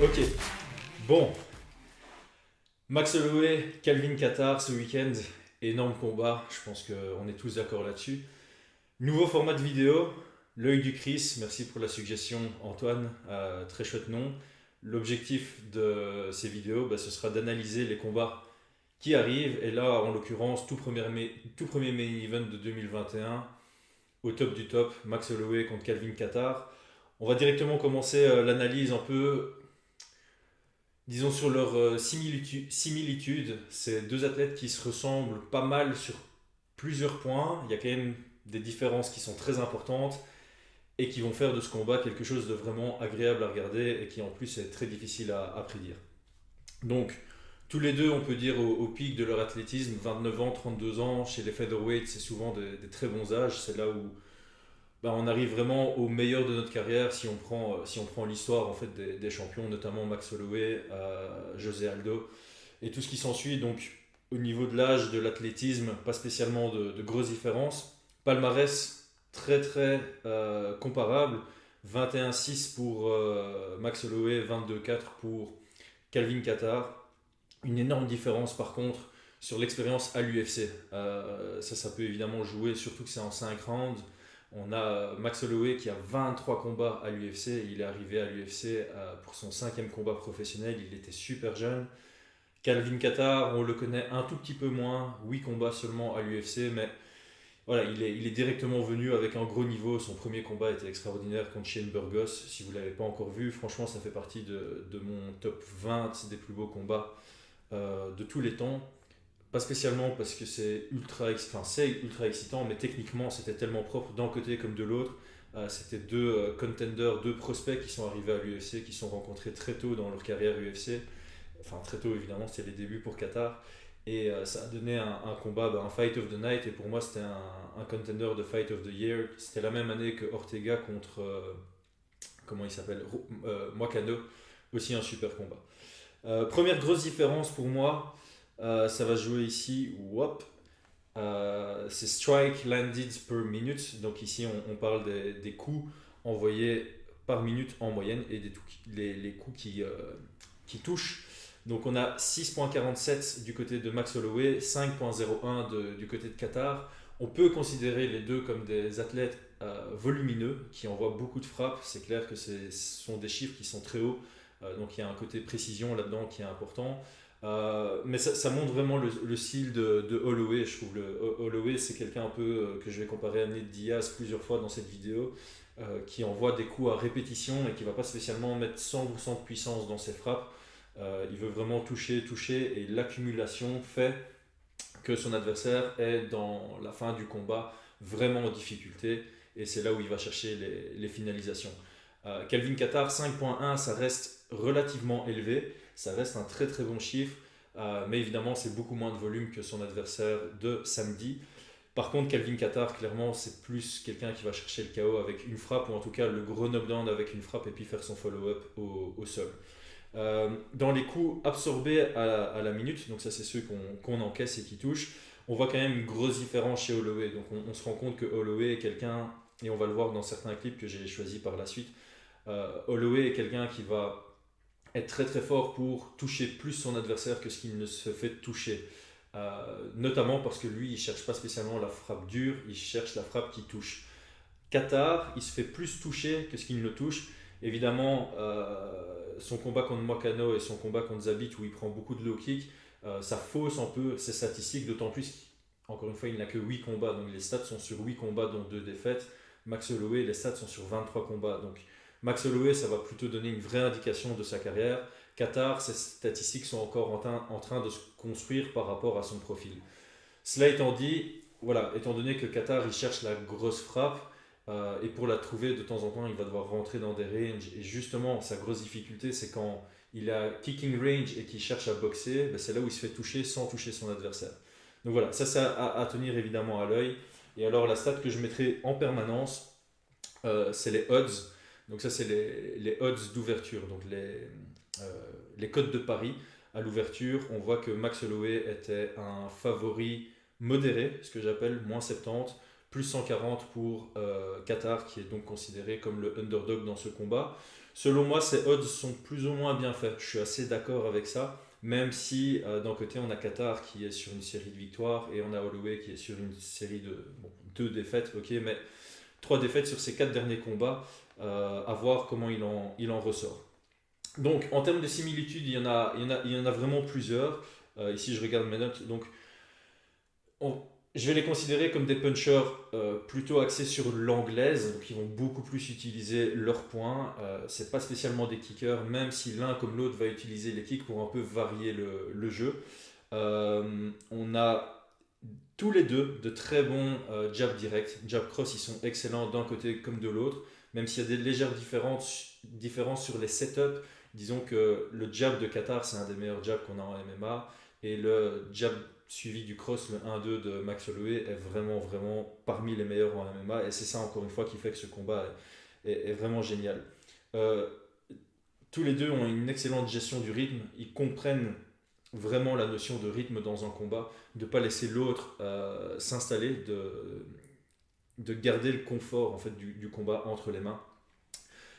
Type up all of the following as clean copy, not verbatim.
Ok, bon. Max Holloway, Calvin Kattar ce week-end, énorme combat, je pense qu'on est tous d'accord là-dessus. Nouveau format de vidéo, l'œil du Chris, merci pour la suggestion Antoine, très chouette nom. L'objectif de ces vidéos, ce sera d'analyser les combats qui arrivent, et là en l'occurrence tout premier main event de 2021, au top du top, Max Holloway contre Calvin Kattar. On va directement commencer l'analyse un peu, disons, sur leur similitude. C'est deux athlètes qui se ressemblent pas mal sur plusieurs points. Il y a quand même des différences qui sont très importantes et qui vont faire de ce combat quelque chose de vraiment agréable à regarder et qui en plus est très difficile à prédire. Donc, tous les deux, on peut dire au pic de leur athlétisme, 29 ans, 32 ans, chez les featherweights, c'est souvent des très bons âges. C'est là où on arrive vraiment au meilleur de notre carrière si on prend l'histoire en fait, des champions, notamment Max Holloway, José Aldo et tout ce qui s'ensuit. Donc au niveau de l'âge, de l'athlétisme, pas spécialement de grosses différences. Palmarès très très comparable. 21-6 pour Max Holloway, 22-4 pour Calvin Kattar. Une énorme différence par contre sur l'expérience à l'UFC. Ça peut évidemment jouer, surtout que c'est en 5 rounds. On a Max Holloway qui a 23 combats à l'UFC. Il est arrivé à l'UFC pour son cinquième combat professionnel. Il était super jeune. Calvin Kattar, on le connaît un tout petit peu moins. 8 combats seulement à l'UFC, mais voilà, il est directement venu avec un gros niveau. Son premier combat était extraordinaire contre Shane Burgos. Si vous ne l'avez pas encore vu, franchement, ça fait partie de mon top 20 des plus beaux combats de tous les temps. Pas spécialement parce que c'est ultra excitant, mais techniquement c'était tellement propre d'un côté comme de l'autre. C'était deux contenders, deux prospects qui sont arrivés à l'UFC, qui sont rencontrés très tôt dans leur carrière UFC. Enfin très tôt évidemment, c'était les débuts pour Qatar. Et ça a donné un combat, un Fight of the Night, et pour moi c'était un contender de Fight of the Year. C'était la même année que Ortega contre, comment il s'appelle, Moicano, aussi un super combat. Première grosse différence pour moi, ça va jouer ici, whoop, c'est strike landed per minute. Donc ici, on parle des coups envoyés par minute en moyenne et les coups qui touchent. Donc on a 6.47 du côté de Max Holloway, 5.01 du côté de Qatar. On peut considérer les deux comme des athlètes volumineux qui envoient beaucoup de frappes. C'est clair que ce sont des chiffres qui sont très hauts. Donc il y a un côté précision là-dedans qui est important. Mais ça montre vraiment le style de Holloway. Je trouve Holloway, c'est quelqu'un un peu que je vais comparer à Nate Diaz plusieurs fois dans cette vidéo, qui envoie des coups à répétition et qui va pas spécialement mettre 100% de puissance dans ses frappes. Il veut vraiment toucher, toucher, et l'accumulation fait que son adversaire est dans la fin du combat vraiment en difficulté, et c'est là où il va chercher les finalisations. Calvin Kattar 5.1, ça reste relativement élevé, ça reste un très très bon chiffre, mais évidemment c'est beaucoup moins de volume que son adversaire de samedi. Par contre, Calvin Kattar, clairement, c'est plus quelqu'un qui va chercher le KO avec une frappe, ou en tout cas le gros knockdown avec une frappe, et puis faire son follow-up au sol. Dans les coups absorbés à la minute, donc ça c'est ceux qu'on encaisse et qui touchent, on voit quand même une grosse différence chez Holloway. Donc on se rend compte que Holloway est quelqu'un, et on va le voir dans certains clips que j'ai choisis par la suite, Holloway est quelqu'un qui va être très très fort pour toucher plus son adversaire que ce qu'il ne se fait toucher. Notamment parce que lui, il cherche pas spécialement la frappe dure, il cherche la frappe qui touche. Qatar, il se fait plus toucher que ce qu'il ne touche. Évidemment, son combat contre Moicano et son combat contre Zabit, où il prend beaucoup de low kick, ça fausse un peu ses statistiques, d'autant plus qu'encore une fois, il n'a que 8 combats, donc les stats sont sur 8 combats, dont 2 défaites. Max Holloway, les stats sont sur 23 combats. Donc Max Holloway, ça va plutôt donner une vraie indication de sa carrière. Qatar, ses statistiques sont encore en train de se construire par rapport à son profil. Cela étant dit, voilà, étant donné que Qatar il cherche la grosse frappe, et pour la trouver de temps en temps, il va devoir rentrer dans des ranges. Et justement, sa grosse difficulté, c'est quand il a kicking range et qu'il cherche à boxer, c'est là où il se fait toucher sans toucher son adversaire. Donc voilà, ça c'est à tenir évidemment à l'œil. Et alors la stat que je mettrai en permanence, c'est les odds. Donc ça c'est les odds d'ouverture, donc les cotes de paris à l'ouverture. On voit que Max Holloway était un favori modéré, ce que j'appelle moins 70, plus 140 pour Qatar, qui est donc considéré comme le underdog dans ce combat. Selon moi, ces odds sont plus ou moins bien faits. Je suis assez d'accord avec ça. Même si d'un côté, on a Qatar qui est sur une série de victoires et on a Holloway qui est sur une série de bon, 2 défaites, ok, mais 3 défaites sur ses 4 derniers combats, à voir comment il en ressort. Donc, en termes de similitudes, il y en a vraiment plusieurs. Ici, je regarde mes notes. Donc, on- je vais les considérer comme des punchers plutôt axés sur l'anglaise, donc ils vont beaucoup plus utiliser leurs poings. C'est pas spécialement des kickers, même si l'un comme l'autre va utiliser les kicks pour un peu varier le jeu. On a tous les deux de très bons jab direct, jab cross, ils sont excellents d'un côté comme de l'autre, même s'il y a des légères différences sur les setups. Disons que le jab de Qatar, c'est un des meilleurs jabs qu'on a en MMA, et le jab suivi du cross, le 1-2 de Max Holloway, est vraiment, vraiment parmi les meilleurs en MMA, et c'est ça encore une fois qui fait que ce combat est vraiment génial. Euh, Tous les deux ont une excellente gestion du rythme, ils comprennent vraiment la notion de rythme dans un combat, de ne pas laisser l'autre s'installer, de garder le confort en fait, du combat entre les mains.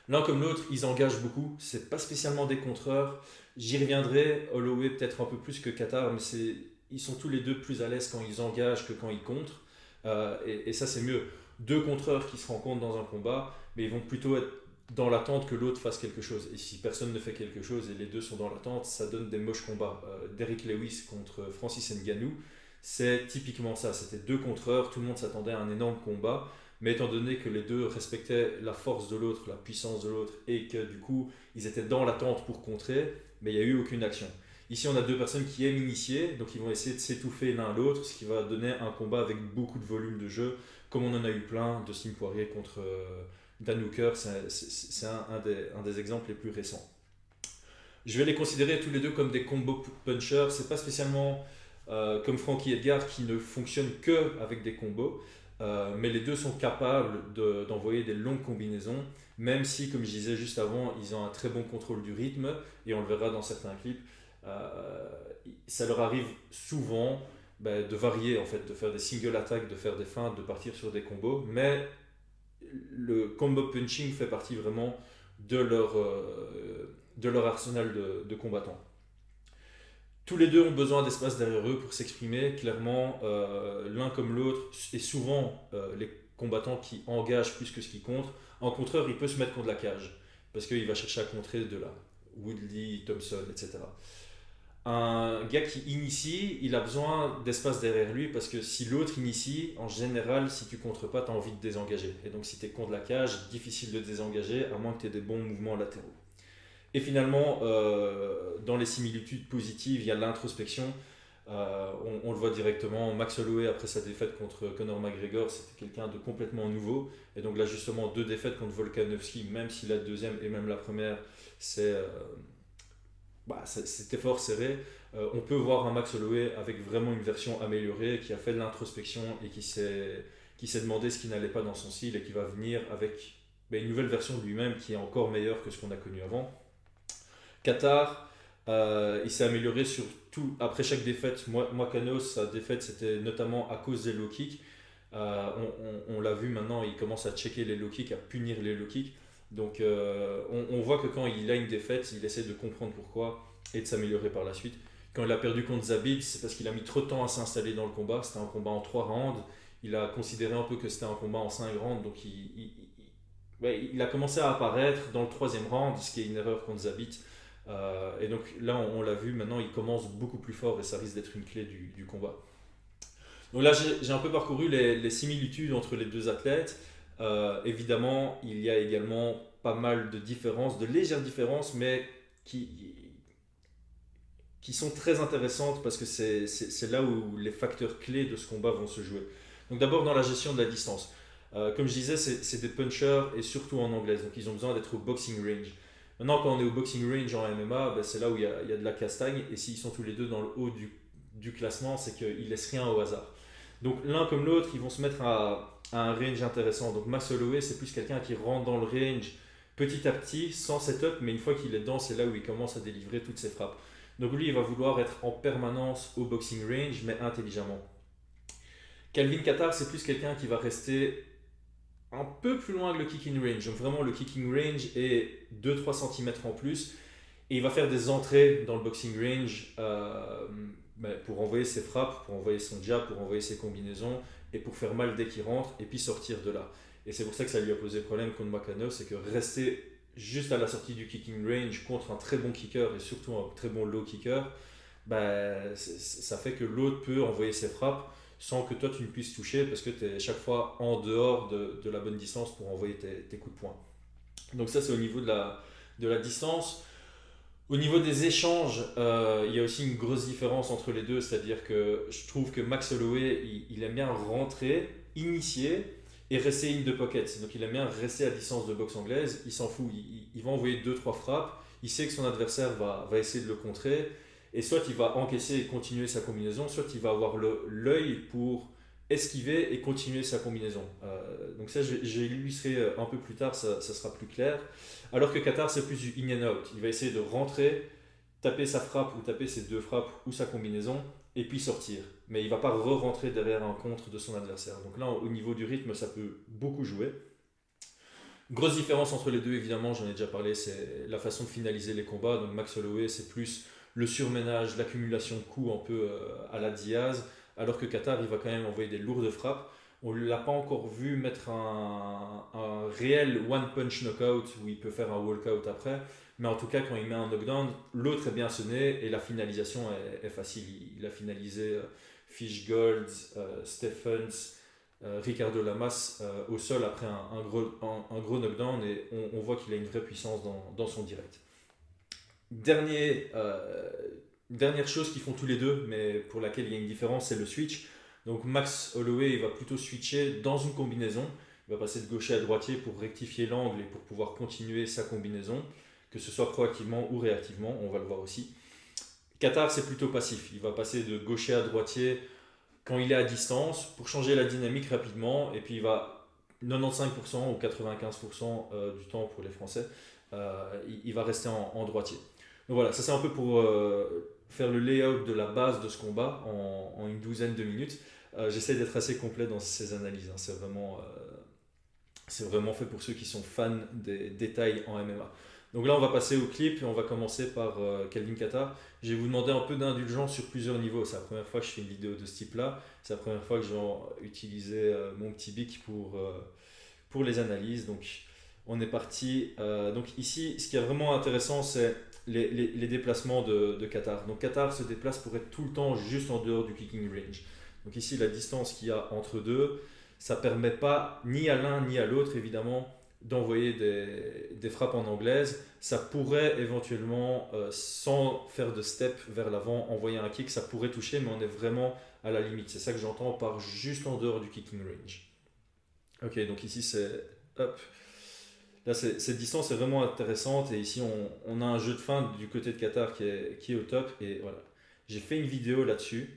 L'un comme l'autre, ils engagent beaucoup, c'est pas spécialement des contreurs. J'y reviendrai, Holloway peut-être un peu plus que Qatar, mais ils sont tous les deux plus à l'aise quand ils engagent que quand ils contrent. Et ça, c'est mieux. 2 contreurs qui se rencontrent dans un combat, mais ils vont plutôt être dans l'attente que l'autre fasse quelque chose. Et si personne ne fait quelque chose et les deux sont dans l'attente, ça donne des moches combats. Derrick Lewis contre Francis Ngannou, c'est typiquement ça. C'était 2 contreurs, tout le monde s'attendait à un énorme combat. Mais étant donné que les deux respectaient la force de l'autre, la puissance de l'autre, et que du coup, ils étaient dans l'attente pour contrer, mais il n'y a eu aucune action. Ici, on a 2 personnes qui aiment initier, donc ils vont essayer de s'étouffer l'un l'autre, ce qui va donner un combat avec beaucoup de volume de jeu, comme on en a eu plein. Dustin Poirier contre Dan Hooker, c'est un des exemples les plus récents. Je vais les considérer tous les deux comme des combo punchers. C'est pas spécialement comme Frankie Edgar qui ne fonctionne que avec des combos, mais les deux sont capables d'envoyer des longues combinaisons, même si, comme je disais juste avant, ils ont un très bon contrôle du rythme, et on le verra dans certains clips. euh, Ça leur arrive souvent de varier, en fait, de faire des single attacks, de faire des feintes, de partir sur des combos, mais le combo punching fait partie vraiment de leur arsenal de combattants. Tous les deux ont besoin d'espace derrière eux pour s'exprimer. Clairement, l'un comme l'autre, et souvent les combattants qui engagent plus que ce qui contre. En contreur, il peut se mettre contre la cage parce qu'il va chercher à contrer de là. Woodley, Thompson, etc. Un gars qui initie, il a besoin d'espace derrière lui parce que si l'autre initie, en général, si tu contres pas, tu as envie de désengager. Et donc, si tu es contre la cage, difficile de désengager à moins que tu aies des bons mouvements latéraux. Et finalement, dans les similitudes positives, il y a l'introspection. On le voit directement. Max Holloway, après sa défaite contre Conor McGregor, c'était quelqu'un de complètement nouveau. Et donc là, justement, 2 défaites contre Volkanovski, même si la deuxième et même la première, c'était fort serré. On peut voir un Max Holloway avec vraiment une version améliorée, qui a fait de l'introspection et qui s'est demandé ce qui n'allait pas dans son style et qui va venir avec une nouvelle version de lui-même qui est encore meilleure que ce qu'on a connu avant. Qatar, il s'est amélioré sur tout. Après chaque défaite, Moicano, sa défaite, c'était notamment à cause des low kicks. On l'a vu maintenant, il commence à checker les low kicks, à punir les low kicks. Donc on voit que quand il a une défaite, il essaie de comprendre pourquoi et de s'améliorer par la suite. Quand il a perdu contre Zabit, c'est parce qu'il a mis trop de temps à s'installer dans le combat. C'était un combat en 3 rounds. Il a considéré un peu que c'était un combat en 5 rounds. Donc il a commencé à apparaître dans le 3e round, ce qui est une erreur contre Zabit. Et donc là, on l'a vu, maintenant il commence beaucoup plus fort et ça risque d'être une clé du combat. Donc là, j'ai un peu parcouru les similitudes entre les deux athlètes. Évidemment, il y a également pas mal de différences, de légères différences, mais qui sont très intéressantes parce que c'est là où les facteurs clés de ce combat vont se jouer. Donc d'abord dans la gestion de la distance. Comme je disais, c'est des punchers et surtout en anglaise, donc ils ont besoin d'être au boxing range. Maintenant, quand on est au boxing range en MMA, c'est là où il y a de la castagne, et s'ils sont tous les deux dans le haut du classement, c'est qu'ils ne laissent rien au hasard. Donc l'un comme l'autre, ils vont se mettre à un range intéressant. Donc Max Holloway, c'est plus quelqu'un qui rentre dans le range petit à petit, sans setup, mais une fois qu'il est dedans, c'est là où il commence à délivrer toutes ses frappes. Donc lui, il va vouloir être en permanence au boxing range, mais intelligemment. Calvin Kattar, c'est plus quelqu'un qui va rester un peu plus loin que le kicking range. Donc vraiment le kicking range est 2-3 cm en plus. Et il va faire des entrées dans le boxing range pour envoyer ses frappes, pour envoyer son jab, pour envoyer ses combinaisons et pour faire mal dès qu'il rentre et puis sortir de là. Et c'est pour ça que ça lui a posé problème contre Makano, c'est que rester juste à la sortie du kicking range contre un très bon kicker et surtout un très bon low kicker, ça fait que l'autre peut envoyer ses frappes sans que toi tu ne puisses toucher parce que tu es chaque fois en dehors de la bonne distance pour envoyer tes coups de poing. Donc ça c'est au niveau de la distance. Au niveau des échanges, il y a aussi une grosse différence entre les deux, c'est-à-dire que je trouve que Max Holloway, il aime bien rentrer, initier et rester in the pocket. Donc il aime bien rester à distance de boxe anglaise, il s'en fout, il va envoyer deux trois frappes, il sait que son adversaire va essayer de le contrer, et soit il va encaisser et continuer sa combinaison, soit il va avoir l'œil pour esquiver et continuer sa combinaison. Donc ça, j'illustrerai un peu plus tard, ça sera plus clair. Alors que Qatar, c'est plus du in and out. Il va essayer de rentrer, taper sa frappe ou taper ses deux frappes ou sa combinaison et puis sortir. Mais il ne va pas re-rentrer derrière un contre de son adversaire. Donc là, au niveau du rythme, ça peut beaucoup jouer. Grosse différence entre les deux, évidemment, j'en ai déjà parlé, c'est la façon de finaliser les combats. Donc Max Holloway, c'est plus le surménage, l'accumulation de coups un peu à la Diaz, alors que Qatar, il va quand même envoyer des lourdes frappes. On ne l'a pas encore vu mettre un réel one-punch knockout où il peut faire un walkout après, mais en tout cas, quand il met un knockdown, l'autre est bien sonné et la finalisation est facile. Il a finalisé Fishgold, Stephens, Ricardo Lamas au sol après un gros knockdown et on voit qu'il a une vraie puissance dans son direct. Dernière chose qu'ils font tous les deux, mais pour laquelle il y a une différence, c'est le switch. Donc Max Holloway il va plutôt switcher dans une combinaison. Il va passer de gaucher à droitier pour rectifier l'angle et pour pouvoir continuer sa combinaison, que ce soit proactivement ou réactivement, on va le voir aussi. Qatar, c'est plutôt passif. Il va passer de gaucher à droitier quand il est à distance pour changer la dynamique rapidement et puis il va 95% ou 95% du temps pour les Français, il va rester en droitier. Donc voilà, ça c'est un peu pour faire le layout de la base de ce combat en une douzaine de minutes. J'essaie d'être assez complet dans ces analyses, hein. C'est vraiment fait pour ceux qui sont fans des détails en MMA. Donc là, on va passer au clip et on va commencer par Calvin Kattar. Je vais vous demander un peu d'indulgence sur plusieurs niveaux. C'est la première fois que je fais une vidéo de ce type-là. C'est la première fois que je vais utiliser mon petit bic pour les analyses. Donc on est parti. Donc ici, ce qui est vraiment intéressant, c'est les déplacements de Kattar. Donc Kattar se déplace pour être tout le temps juste en dehors du kicking range. Donc ici, la distance qu'il y a entre deux, ça ne permet pas ni à l'un ni à l'autre, évidemment, d'envoyer des frappes en anglaise. Ça pourrait éventuellement, sans faire de step vers l'avant, envoyer un kick, ça pourrait toucher, mais on est vraiment à la limite. C'est ça que j'entends par juste en dehors du kicking range. Ok, donc ici c'est... Hop. Là, cette distance est vraiment intéressante et ici on a un jeu de fin du côté de Kattar qui est au top. Et voilà, j'ai fait une vidéo là-dessus.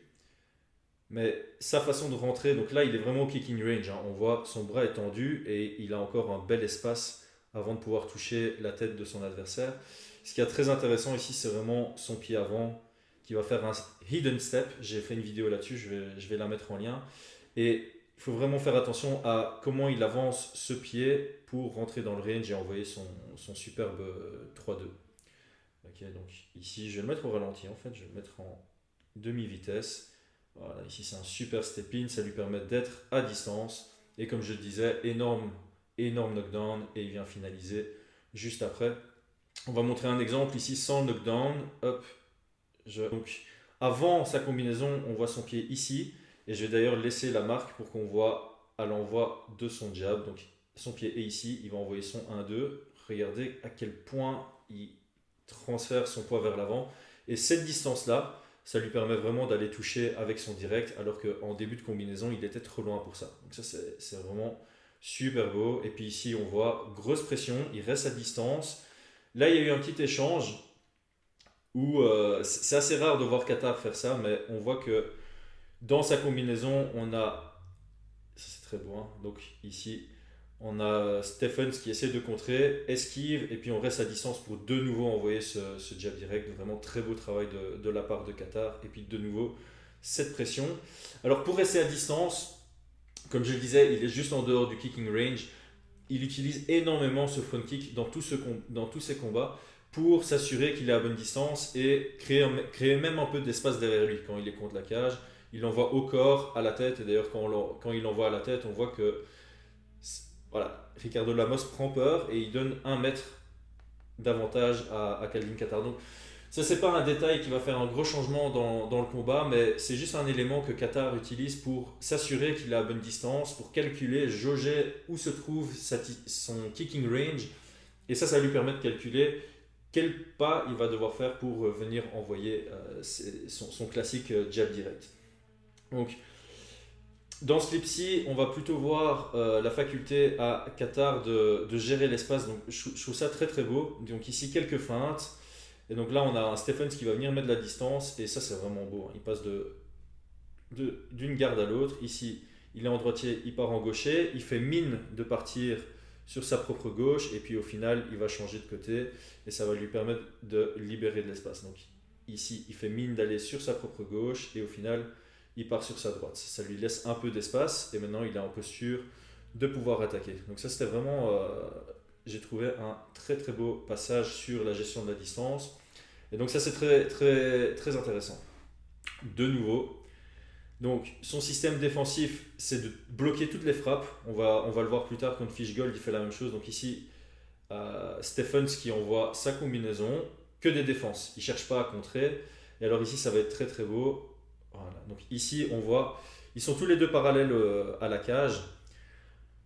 Mais sa façon de rentrer, donc là il est vraiment au kicking range, hein. On voit son bras est tendu et il a encore un bel espace avant de pouvoir toucher la tête de son adversaire. Ce qui est très intéressant ici, c'est vraiment son pied avant qui va faire un hidden step. J'ai fait une vidéo là-dessus, je vais la mettre en lien. Et il faut vraiment faire attention à comment il avance ce pied pour rentrer dans le range et envoyer son superbe 3-2. Ok, donc ici je vais le mettre au ralenti en fait, je vais le mettre en demi-vitesse. Voilà, ici c'est un super step-in, ça lui permet d'être à distance. Et comme je le disais, énorme knockdown et il vient finaliser juste après. On va montrer un exemple ici sans knockdown. Hop, donc avant sa combinaison, on voit son pied ici. Et je vais d'ailleurs laisser la marque pour qu'on voit à l'envoi de son jab. Donc son pied est ici, il va envoyer son 1-2. Regardez à quel point il transfère son poids vers l'avant. Et cette distance-là, ça lui permet vraiment d'aller toucher avec son direct, alors qu'en début de combinaison, il était trop loin pour ça. Donc ça, c'est vraiment super beau. Et puis ici, on voit grosse pression, il reste à distance. Là, il y a eu un petit échange où c'est assez rare de voir Kattar faire ça, mais on voit que dans sa combinaison, on a... Ça, c'est très beau, hein. Donc ici, on a Stephens qui essaie de contrer, esquive, et puis on reste à distance pour de nouveau envoyer ce jab direct. Vraiment très beau travail de la part de Kattar. Et puis de nouveau, cette pression. Alors pour rester à distance, comme je le disais, il est juste en dehors du kicking range. il utilise énormément ce front kick dans tous ses combats pour s'assurer qu'il est à bonne distance et créer même un peu d'espace derrière lui quand il est contre la cage. Il l'envoie au corps, à la tête, et d'ailleurs quand il l'envoie à la tête, on voit que voilà, Ricardo Lamos prend peur et il donne 1 mètre d'avantage à Calvin Kattar. Donc ça, c'est pas un détail qui va faire un gros changement dans le combat, mais c'est juste un élément que Kattar utilise pour s'assurer qu'il est à bonne distance, pour calculer, jauger où se trouve son kicking range. Et ça lui permet de calculer quel pas il va devoir faire pour venir envoyer son classique jab direct. Donc, dans ce clip-ci, on va plutôt voir la faculté à Kattar de gérer l'espace. Donc, je trouve ça très très beau. Donc ici, quelques feintes. Et donc là, on a un Stephens qui va venir mettre de la distance. Et ça, c'est vraiment beau. Il passe d'une garde à l'autre. Ici, il est en droitier, il part en gaucher. Il fait mine de partir sur sa propre gauche. Et puis au final, il va changer de côté. Et ça va lui permettre de libérer de l'espace. Donc ici, il fait mine d'aller sur sa propre gauche. Et au final, il part sur sa droite. Ça lui laisse un peu d'espace. Et maintenant, il est en posture de pouvoir attaquer. Donc ça, c'était vraiment... j'ai trouvé un très très beau passage sur la gestion de la distance. Et donc ça, c'est très très très intéressant. De nouveau, donc son système défensif, c'est de bloquer toutes les frappes. On va le voir plus tard quand Fishgold il fait la même chose. Donc ici, Stephens qui envoie sa combinaison, que des défenses. Il ne cherche pas à contrer. Et alors ici, ça va être très très beau. Voilà. Donc ici, on voit, ils sont tous les deux parallèles à la cage.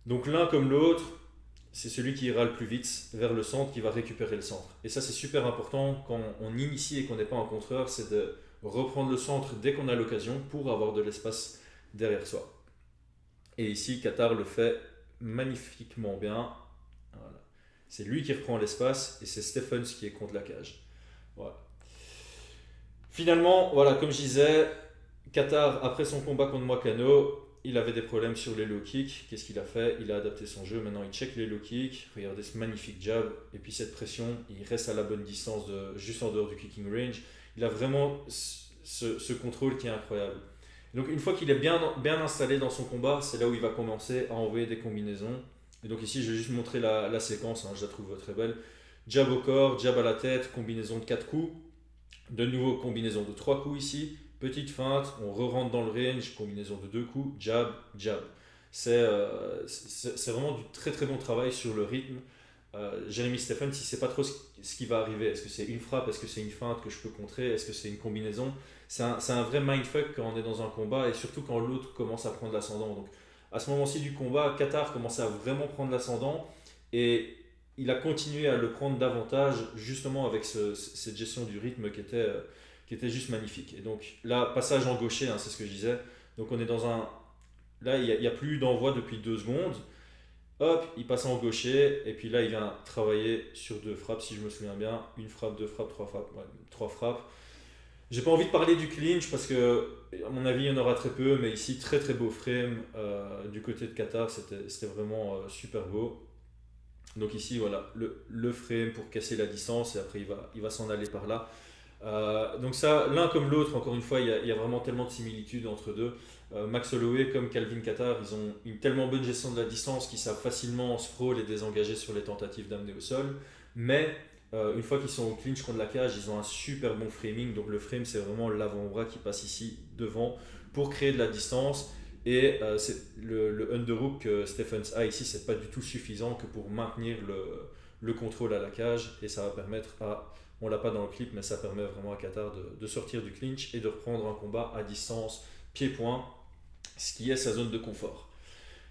Donc l'un comme l'autre, c'est celui qui ira le plus vite vers le centre qui va récupérer le centre. Et ça, c'est super important quand on initie et qu'on n'est pas un contreur, c'est de reprendre le centre dès qu'on a l'occasion pour avoir de l'espace derrière soi. Et ici, Kattar le fait magnifiquement bien. Voilà. C'est lui qui reprend l'espace et c'est Stephens qui est contre la cage. Voilà. Finalement, voilà, comme je disais, Kattar, après son combat contre Moicano, il avait des problèmes sur les low kicks. Qu'est-ce qu'il a fait? Il a adapté son jeu. Maintenant, il check les low kicks. Regardez ce magnifique jab. Et puis cette pression, il reste à la bonne distance, juste en dehors du kicking range. Il a vraiment ce contrôle qui est incroyable. Donc, une fois qu'il est bien installé dans son combat, c'est là où il va commencer à envoyer des combinaisons. Et donc ici, je vais juste montrer la séquence. Je la trouve très belle. Jab au corps, jab à la tête, combinaison de 4 coups. De nouveau, combinaison de 3 coups ici. Petite feinte, on re-rentre dans le range, combinaison de 2 coups, jab, jab. C'est vraiment du très très bon travail sur le rythme. Jeremy Stephens, il ne sait pas trop ce qui va arriver. Est-ce que c'est une frappe? Est-ce que c'est une feinte que je peux contrer? Est-ce que c'est une combinaison? C'est un vrai mindfuck quand on est dans un combat et surtout quand l'autre commence à prendre l'ascendant. Donc à ce moment-ci du combat, Kattar commençait à vraiment prendre l'ascendant et il a continué à le prendre davantage justement avec cette gestion du rythme qui était juste magnifique. Et donc là, passage en gaucher, c'est ce que je disais. Donc on est dans un... Là, il n'y a plus d'envoi depuis 2 secondes. Hop, il passe en gaucher. Et puis là, il vient travailler sur 2 frappes, si je me souviens bien. 1 frappe, 2 frappes, 3 frappes. Ouais, 3 frappes. J'ai pas envie de parler du clinch parce que, à mon avis, il y en aura très peu. Mais ici, très très beau frame. Du côté de Kattar, c'était vraiment super beau. Donc ici, voilà, le frame pour casser la distance. Et après, il va s'en aller par là. Donc ça, l'un comme l'autre, encore une fois, il y a vraiment tellement de similitudes entre deux. Max Holloway comme Calvin Kattar, ils ont une tellement bonne gestion de la distance qu'ils savent facilement sprawl et désengager sur les tentatives d'amener au sol. Mais une fois qu'ils sont au clinch contre la cage, ils ont un super bon framing. Donc le frame, c'est vraiment l'avant-bras qui passe ici devant pour créer de la distance. Et le underhook que Stephens a ici, c'est pas du tout suffisant que pour maintenir le contrôle à la cage. Et ça va permettre à... On l'a pas dans le clip, mais ça permet vraiment à Kattar de sortir du clinch et de reprendre un combat à distance, pied-point, ce qui est sa zone de confort.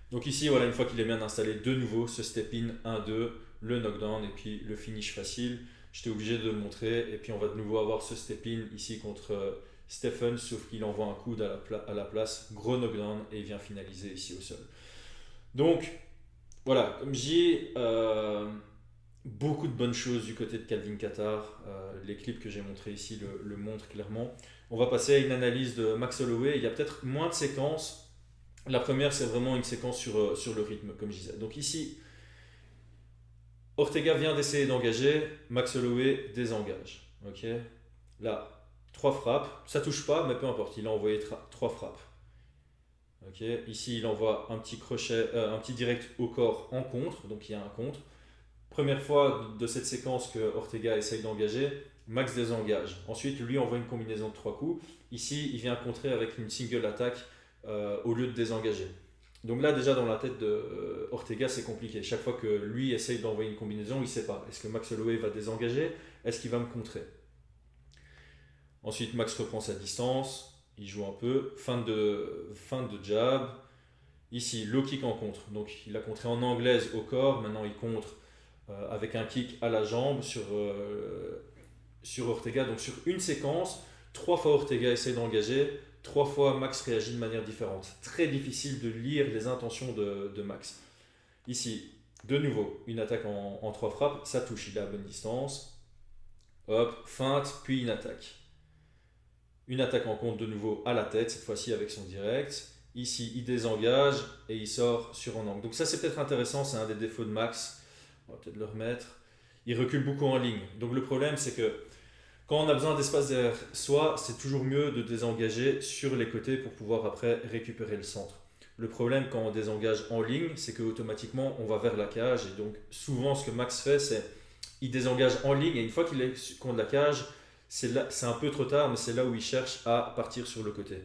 Donc ici, voilà, une fois qu'il est bien installé, de nouveau, ce step-in 1-2, le knockdown et puis le finish facile. J'étais obligé de le montrer. Et puis on va de nouveau avoir ce step-in ici contre Stephens, sauf qu'il envoie un coude à la place, gros knockdown et il vient finaliser ici au sol. Donc, voilà, comme je dis... beaucoup de bonnes choses du côté de Calvin Kattar. Les clips que j'ai montrés ici le montrent clairement. On va passer à une analyse de Max Holloway. Il y a peut-être moins de séquences. La première, c'est vraiment une séquence sur le rythme, comme je disais. Donc ici, Ortega vient d'essayer d'engager. Max Holloway désengage. Ok. Là, 3 frappes. Ça touche pas, mais peu importe. Il a envoyé 3 frappes. Ok, ici, il envoie un petit crochet, un petit direct au corps en contre, donc il y a un contre. Première fois de cette séquence que Ortega essaye d'engager, Max désengage. Ensuite, lui envoie une combinaison de 3 coups. Ici, il vient contrer avec une single attaque au lieu de désengager. Donc là, déjà dans la tête de Ortega, c'est compliqué. Chaque fois que lui essaye d'envoyer une combinaison, il ne sait pas. Est-ce que Max Holloway va désengager? Est-ce qu'il va me contrer? Ensuite, Max reprend sa distance. Il joue un peu. Fin de jab. Ici, low kick en contre. Donc il a contré en anglaise au corps. Maintenant, il contre avec un kick à la jambe sur Ortega. Donc sur une séquence, 3 fois Ortega essaie d'engager, 3 fois Max réagit de manière différente. Très difficile de lire les intentions de Max. Ici, de nouveau, une attaque en 3 frappes, ça touche, il est à bonne distance. Hop, feinte, puis une attaque. Une attaque en contre de nouveau à la tête, cette fois-ci avec son direct. Ici, il désengage et il sort sur un angle. Donc ça, c'est peut-être intéressant, c'est un des défauts de Max. On va peut-être le remettre. Il recule beaucoup en ligne. Donc le problème, c'est que quand on a besoin d'espace derrière soi, c'est toujours mieux de désengager sur les côtés pour pouvoir après récupérer le centre. Le problème quand on désengage en ligne, c'est qu'automatiquement on va vers la cage et donc souvent ce que Max fait, c'est il désengage en ligne et une fois qu'il est contre la cage, c'est un peu trop tard, mais c'est là où il cherche à partir sur le côté.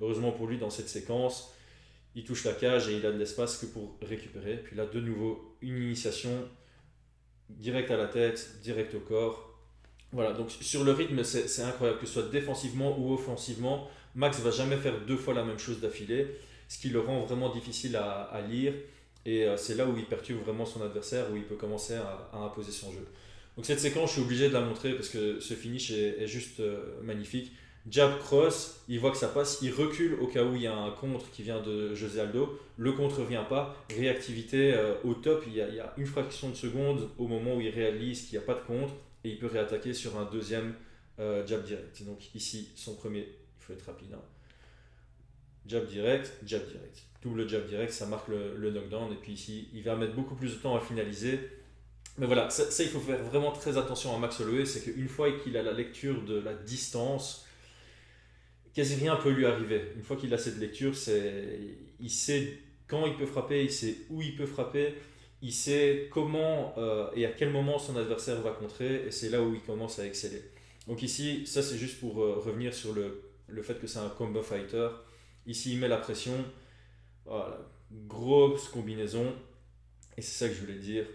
Heureusement pour lui, dans cette séquence, il touche la cage et il a de l'espace que pour récupérer. Puis là, de nouveau, une initiation direct à la tête, direct au corps. Voilà, donc sur le rythme, c'est incroyable, que ce soit défensivement ou offensivement. Max va jamais faire 2 fois la même chose d'affilée, ce qui le rend vraiment difficile à lire. Et c'est là où il perturbe vraiment son adversaire, où il peut commencer à imposer son jeu. Donc cette séquence, je suis obligé de la montrer parce que ce finish est juste magnifique. Jab cross, il voit que ça passe, il recule au cas où il y a un contre qui vient de José Aldo. Le contre ne vient pas, réactivité au top, il y a une fraction de seconde au moment où il réalise qu'il n'y a pas de contre et il peut réattaquer sur un deuxième jab direct. Donc ici, son premier, il faut être rapide. Hein. Jab direct, jab direct. Double jab direct, ça marque le knockdown. Et puis ici, il va mettre beaucoup plus de temps à finaliser. Mais voilà, ça il faut faire vraiment très attention à Max Holloway, c'est qu'une fois qu'il a la lecture de la distance, quasi rien peut lui arriver. Une fois qu'il a cette lecture, il sait quand il peut frapper, il sait où il peut frapper, il sait comment et à quel moment son adversaire va contrer, et c'est là où il commence à exceller. Donc ici, ça c'est juste pour revenir sur le fait que c'est un combo fighter. Ici, il met la pression, voilà, grosse combinaison, et c'est ça que je voulais dire.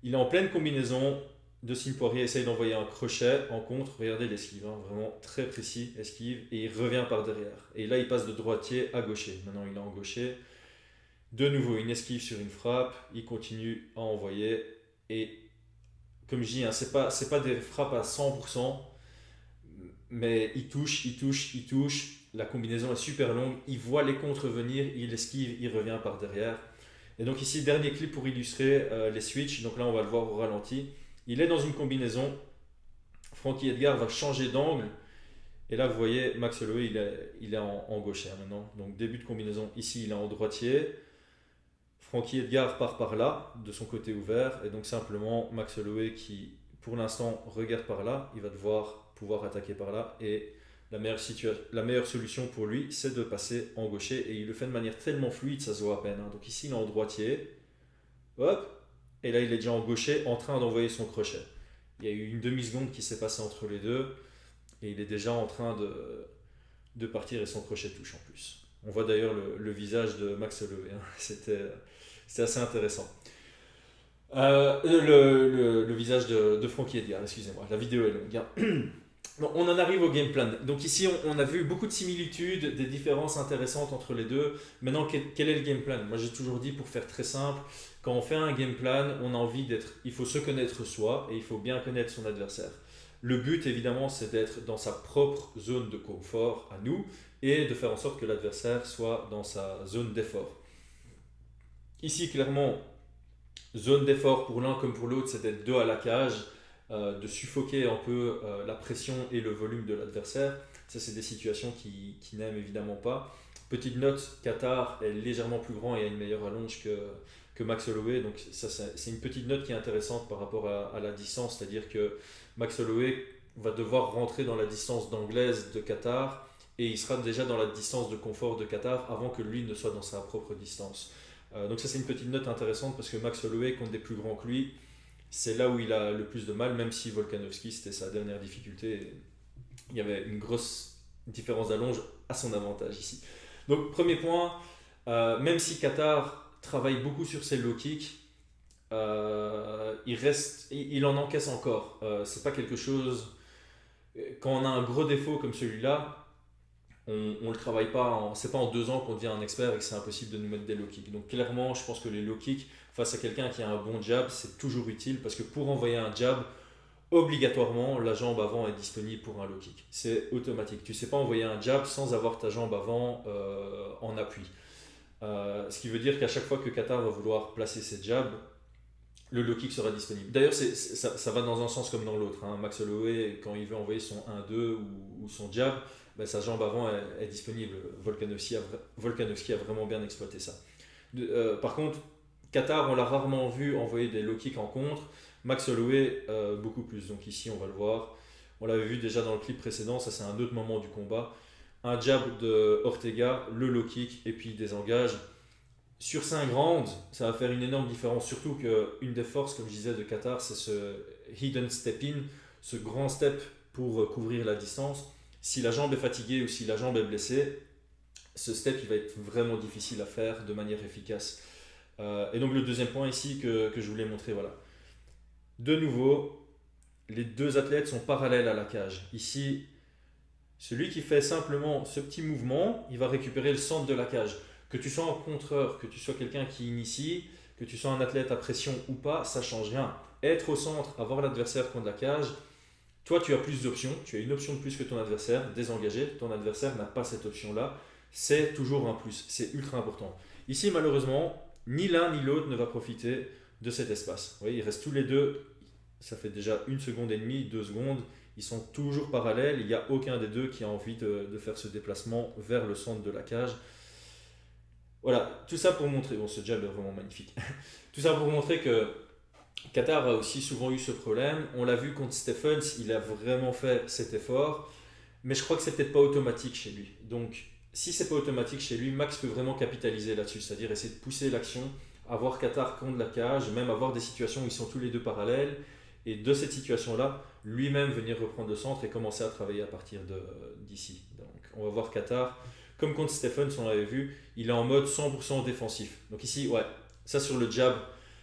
Il est en pleine combinaison. Dustin Poirier essaye d'envoyer un crochet en contre. Regardez l'esquive, hein, vraiment très précis, esquive. Et il revient par derrière. Et là, il passe de droitier à gaucher. Maintenant, il est en gaucher. De nouveau, une esquive sur une frappe. Il continue à envoyer. Et comme je dis, hein, c'est pas des frappes à 100%. Mais il touche, il touche, il touche. La combinaison est super longue. Il voit les contres venir. Il esquive, il revient par derrière. Et donc ici, dernier clip pour illustrer les switches. Donc là, on va le voir au ralenti. Il est dans une combinaison. Frankie Edgar va changer d'angle. Et là, vous voyez, Max Holloway, il est en gaucher maintenant. Donc début de combinaison. Ici, il est en droitier. Frankie Edgar part par là, de son côté ouvert. Et donc simplement, Max Holloway qui, pour l'instant, regarde par là. Il va devoir pouvoir attaquer par là. Et la meilleure solution pour lui, c'est de passer en gaucher. Et il le fait de manière tellement fluide, ça se voit à peine. Hein. Donc ici, il est en droitier. Hop. Et là, il est déjà en gaucher, en train d'envoyer son crochet. Il y a eu une demi-seconde qui s'est passée entre les deux. Et il est déjà en train de partir et son crochet touche en plus. On voit d'ailleurs le visage de Max Holloway. Hein. C'était assez intéressant. Le visage de Frankie Edgar, excusez-moi. La vidéo est longue. Hein. Bon, on en arrive au game plan. Donc ici, on a vu beaucoup de similitudes, des différences intéressantes entre les deux. Maintenant, quel est le game plan? Moi, j'ai toujours dit, pour faire très simple, quand on fait un game plan, on a envie d'être... Il faut se connaître soi et il faut bien connaître son adversaire. Le but, évidemment, c'est d'être dans sa propre zone de confort à nous et de faire en sorte que l'adversaire soit dans sa zone d'effort. Ici, clairement, zone d'effort pour l'un comme pour l'autre, c'est d'être deux à la cage, de suffoquer un peu la pression et le volume de l'adversaire. Ça, c'est des situations qui n'aiment évidemment pas. Petite note, Qatar est légèrement plus grand et a une meilleure allonge que Max Holloway. Donc ça, c'est une petite note qui est intéressante par rapport à la distance. C'est-à-dire que Max Holloway va devoir rentrer dans la distance d'anglaise de Qatar et il sera déjà dans la distance de confort de Kattar avant que lui ne soit dans sa propre distance. Donc ça c'est une petite note intéressante parce que Max Holloway contre des plus grands que lui, c'est là où il a le plus de mal, même si Volkanovski c'était sa dernière difficulté. Et il y avait une grosse différence d'allonge à son avantage ici. Donc premier point, même si Kattar travaille beaucoup sur ses low kicks, il en encaisse encore. C'est pas quelque chose. Quand on a un gros défaut comme celui-là, on le travaille pas. C'est pas en 2 ans qu'on devient un expert et que c'est impossible de nous mettre des low kicks. Donc clairement, je pense que les low kicks face à quelqu'un qui a un bon jab, c'est toujours utile parce que pour envoyer un jab, obligatoirement, la jambe avant est disponible pour un low kick. C'est automatique. Tu sais pas envoyer un jab sans avoir ta jambe avant en appui. Ce qui veut dire qu'à chaque fois que Kattar va vouloir placer ses jabs, le low kick sera disponible. D'ailleurs, ça va dans un sens comme dans l'autre. Hein. Max Holloway, quand il veut envoyer son 1-2 ou son jab, ben, sa jambe avant est disponible. Volkanovski a vraiment bien exploité ça. Par contre, Kattar, on l'a rarement vu envoyer des low kicks en contre. Max Holloway, beaucoup plus. Donc ici, on va le voir. On l'avait vu déjà dans le clip précédent, ça c'est un autre moment du combat. Un jab de Ortega, le low kick, et puis il désengage. Sur 5 rounds, ça va faire une énorme différence. Surtout qu'une des forces, comme je disais, de Kattar, c'est ce hidden step in, ce grand step pour couvrir la distance. Si la jambe est fatiguée ou si la jambe est blessée, ce step il va être vraiment difficile à faire de manière efficace. Et donc le deuxième point ici que je voulais montrer, voilà. De nouveau, les deux athlètes sont parallèles à la cage. Ici, celui qui fait simplement ce petit mouvement, il va récupérer le centre de la cage. Que tu sois un contreur, que tu sois quelqu'un qui initie, que tu sois un athlète à pression ou pas, ça ne change rien. Être au centre, avoir l'adversaire contre la cage, toi tu as plus d'options, tu as une option de plus que ton adversaire, désengagé, ton adversaire n'a pas cette option-là, c'est toujours un plus, c'est ultra important. Ici malheureusement, ni l'un ni l'autre ne va profiter de cet espace. Vous voyez, ils restent tous les deux, ça fait déjà 1 seconde et demie, 2 secondes, ils sont toujours parallèles, il n'y a aucun des deux qui a envie de faire ce déplacement vers le centre de la cage. Voilà, tout ça pour montrer, bon ce jab est vraiment magnifique, tout ça pour montrer que Kattar a aussi souvent eu ce problème. On l'a vu contre Stephens, il a vraiment fait cet effort, mais je crois que c'est peut-être pas automatique chez lui. Donc si c'est pas automatique chez lui, Max peut vraiment capitaliser là-dessus, c'est-à-dire essayer de pousser l'action, avoir Kattar contre la cage, même avoir des situations où ils sont tous les deux parallèles, et de cette situation-là, lui-même venir reprendre le centre et commencer à travailler à partir d'ici. Donc on va voir Kattar. Comme contre Stephens, on l'avait vu, il est en mode 100% défensif. Donc ici, ouais, ça sur le jab.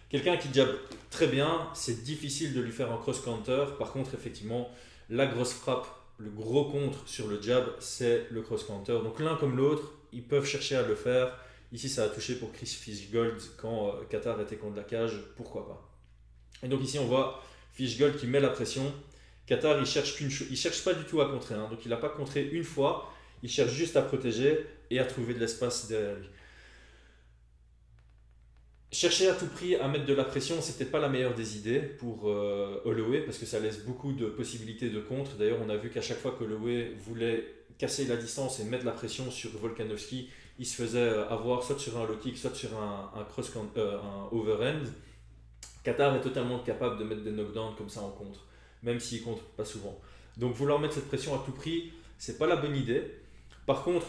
Quelqu'un qui jab très bien, c'est difficile de lui faire un cross-counter. Par contre, effectivement, la grosse frappe, le gros contre sur le jab, c'est le cross-counter. Donc l'un comme l'autre, ils peuvent chercher à le faire. Ici, ça a touché pour Chris Fishgold quand Kattar était contre la cage, pourquoi pas. Et donc ici, on voit Fishgold qui met la pression. Kattar, il cherche pas du tout à contrer. Hein. Donc il n'a pas contré une fois. Il cherche juste à protéger et à trouver de l'espace derrière lui. Chercher à tout prix à mettre de la pression, c'était pas la meilleure des idées pour Holloway parce que ça laisse beaucoup de possibilités de contre. D'ailleurs, on a vu qu'à chaque fois que Holloway voulait casser la distance et mettre la pression sur Volkanovski, il se faisait avoir soit sur un low kick, soit sur un overhand. Kattar est totalement capable de mettre des knockdowns comme ça en contre, même s'il contre pas souvent. Donc vouloir mettre cette pression à tout prix, c'est pas la bonne idée. Par contre,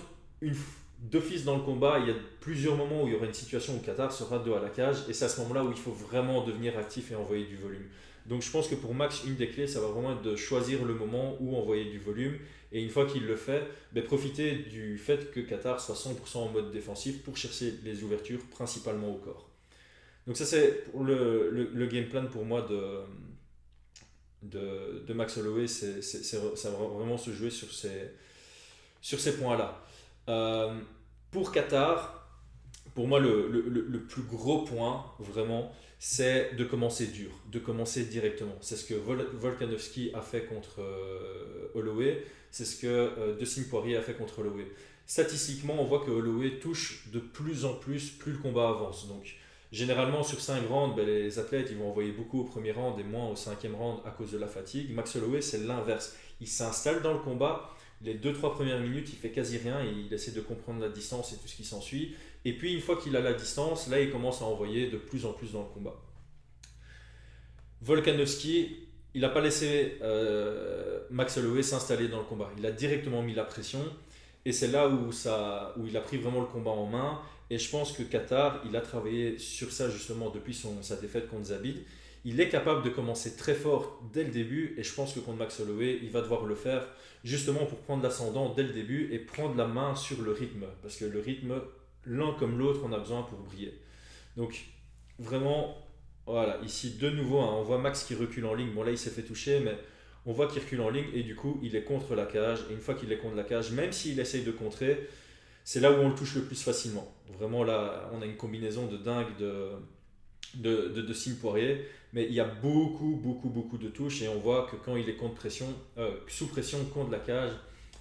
d'office dans le combat, il y a plusieurs moments où il y aura une situation où Kattar sera dos à la cage et c'est à ce moment-là où il faut vraiment devenir actif et envoyer du volume. Donc je pense que pour Max, une des clés, ça va vraiment être de choisir le moment où envoyer du volume et une fois qu'il le fait, profiter du fait que Kattar soit 100% en mode défensif pour chercher les ouvertures principalement au corps. Donc ça c'est pour le game plan pour moi de Max Holloway, ça va vraiment se jouer sur ces points-là. Pour Kattar, pour moi, le plus gros point, vraiment, c'est de commencer dur, de commencer directement. C'est ce que Volkanovski a fait contre Holloway, c'est ce que Dustin Poirier a fait contre Holloway. Statistiquement, on voit que Holloway touche de plus en plus le combat avance. Donc, généralement, sur 5 rounds, les athlètes ils vont envoyer beaucoup au premier round et moins au 5e round à cause de la fatigue. Max Holloway, c'est l'inverse. Il s'installe dans le combat. Les 2-3 premières minutes, il fait quasi rien et il essaie de comprendre la distance et tout ce qui s'ensuit. Et puis, une fois qu'il a la distance, là, il commence à envoyer de plus en plus dans le combat. Volkanovski, il n'a pas laissé Max Holloway s'installer dans le combat. Il a directement mis la pression. Et c'est là où il a pris vraiment le combat en main. Et je pense que Qatar, il a travaillé sur ça justement depuis sa défaite contre Zabit. Il est capable de commencer très fort dès le début et je pense que contre Max Holloway, il va devoir le faire justement pour prendre l'ascendant dès le début et prendre la main sur le rythme. Parce que le rythme, l'un comme l'autre, on a besoin pour briller. Donc vraiment, voilà, ici de nouveau, hein, on voit Max qui recule en ligne. Bon là, il s'est fait toucher, mais on voit qu'il recule en ligne et du coup, il est contre la cage. Et une fois qu'il est contre la cage, même s'il essaye de contrer, c'est là où on le touche le plus facilement. Vraiment là, on a une combinaison de dingue de Sim Poirier, mais il y a beaucoup de touches et on voit que quand il est sous pression contre la cage,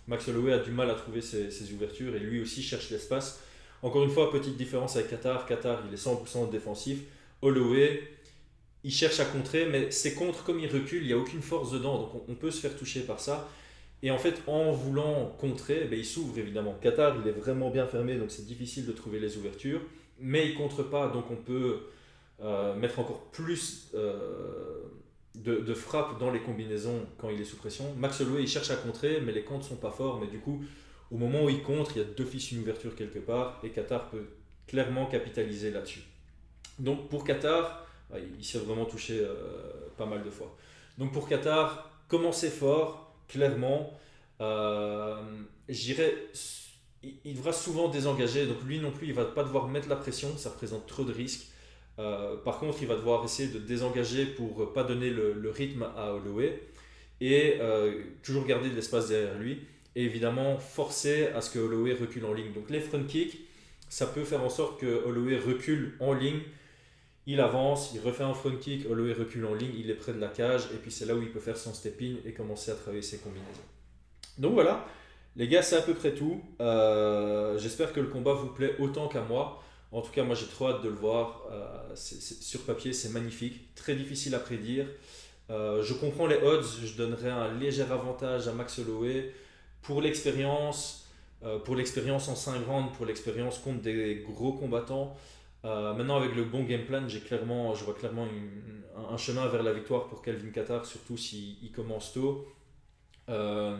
Max Holloway a du mal à trouver ses ouvertures et lui aussi cherche l'espace. Encore une fois, petite différence avec Qatar. Qatar, il est 100% défensif. Holloway, il cherche à contrer, mais ses contres, comme il recule, il n'y a aucune force dedans, donc on peut se faire toucher par ça. Et en fait, en voulant contrer, il s'ouvre évidemment. Qatar, il est vraiment bien fermé, donc c'est difficile de trouver les ouvertures. Mais il contre pas, donc on peut mettre encore plus de frappe dans les combinaisons quand il est sous pression. Max Holloway, il cherche à contrer, mais les contres sont pas forts. Mais du coup, au moment où il contre, il y a d'office une ouverture quelque part, et Qatar peut clairement capitaliser là-dessus. Donc pour Qatar, il s'est vraiment touché pas mal de fois. Donc pour Qatar, commencer fort, clairement. Euh, J'irais, il devra souvent désengager, donc lui non plus, il va pas devoir mettre la pression, ça représente trop de risques. Par contre, il va devoir essayer de désengager pour pas donner le rythme à Holloway et toujours garder de l'espace derrière lui. Et évidemment, forcer à ce que Holloway recule en ligne. Donc les front kicks, ça peut faire en sorte que Holloway recule en ligne. Il avance, il refait un front kick, Holloway recule en ligne, il est près de la cage, et puis c'est là où il peut faire son step-in et commencer à travailler ses combinaisons. Donc voilà, les gars, c'est à peu près tout. J'espère que le combat vous plaît autant qu'à moi. En tout cas, moi j'ai trop hâte de le voir. Sur papier, c'est magnifique, très difficile à prédire. Je comprends les odds, je donnerais un léger avantage à Max Holloway pour l'expérience en 5 rounds, pour l'expérience contre des gros combattants. Maintenant, avec le bon game plan, je vois clairement un chemin vers la victoire pour Calvin Kattar, surtout s'il commence tôt. Euh,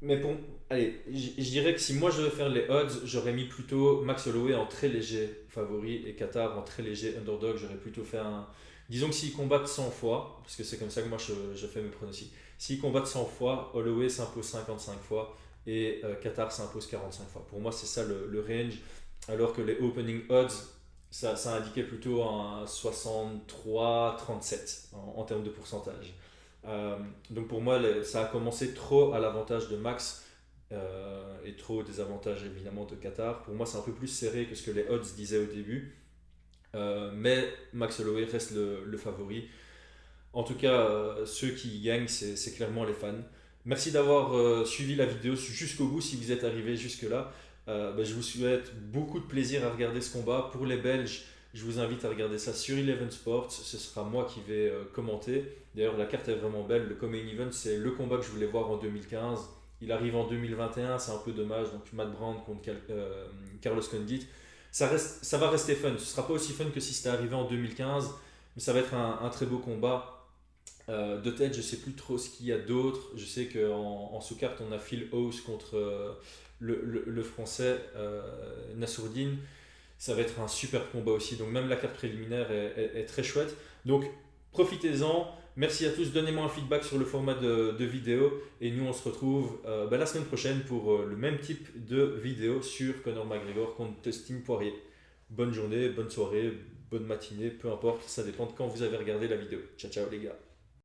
mais bon, allez, je dirais que si moi je devais faire les odds, j'aurais mis plutôt Max Holloway en très léger favori et Kattar en très léger underdog. J'aurais plutôt fait un. Disons que s'ils combattent 100 fois, parce que c'est comme ça que moi je fais mes pronostics, s'ils combattent 100 fois, Holloway s'impose 55 fois et Kattar s'impose 45 fois. Pour moi, c'est ça le range, alors que les opening odds, ça indiquait plutôt un 63-37 en termes de pourcentage. Donc pour moi, ça a commencé trop à l'avantage de Max et trop au désavantage évidemment de Qatar. Pour moi, c'est un peu plus serré que ce que les odds disaient au début. Mais Max Holloway reste le favori. En tout cas, ceux qui gagnent, c'est clairement les fans. Merci d'avoir suivi la vidéo jusqu'au bout si vous êtes arrivé jusque-là. Je vous souhaite beaucoup de plaisir à regarder ce combat. Pour les Belges, je vous invite à regarder ça sur Eleven Sports. Ce sera moi qui vais commenter. D'ailleurs, la carte est vraiment belle. Le Common Event, c'est le combat que je voulais voir en 2015. Il arrive en 2021, c'est un peu dommage. Donc Matt Brand contre Carlos Condit. Ça va rester fun. Ce sera pas aussi fun que si c'était arrivé en 2015, mais ça va être un très beau combat. De tête, je sais plus trop ce qu'il y a d'autre. Je sais qu'en sous-carte, on a Phil House contre le français Nassourdine. Ça va être un super combat aussi. Donc même la carte préliminaire est très chouette. Donc profitez-en. Merci à tous. Donnez-moi un feedback sur le format de vidéo. Et nous, on se retrouve la semaine prochaine pour le même type de vidéo sur Conor McGregor contre Dustin Poirier. Bonne journée, bonne soirée, bonne matinée, peu importe. Ça dépend de quand vous avez regardé la vidéo. Ciao, ciao les gars.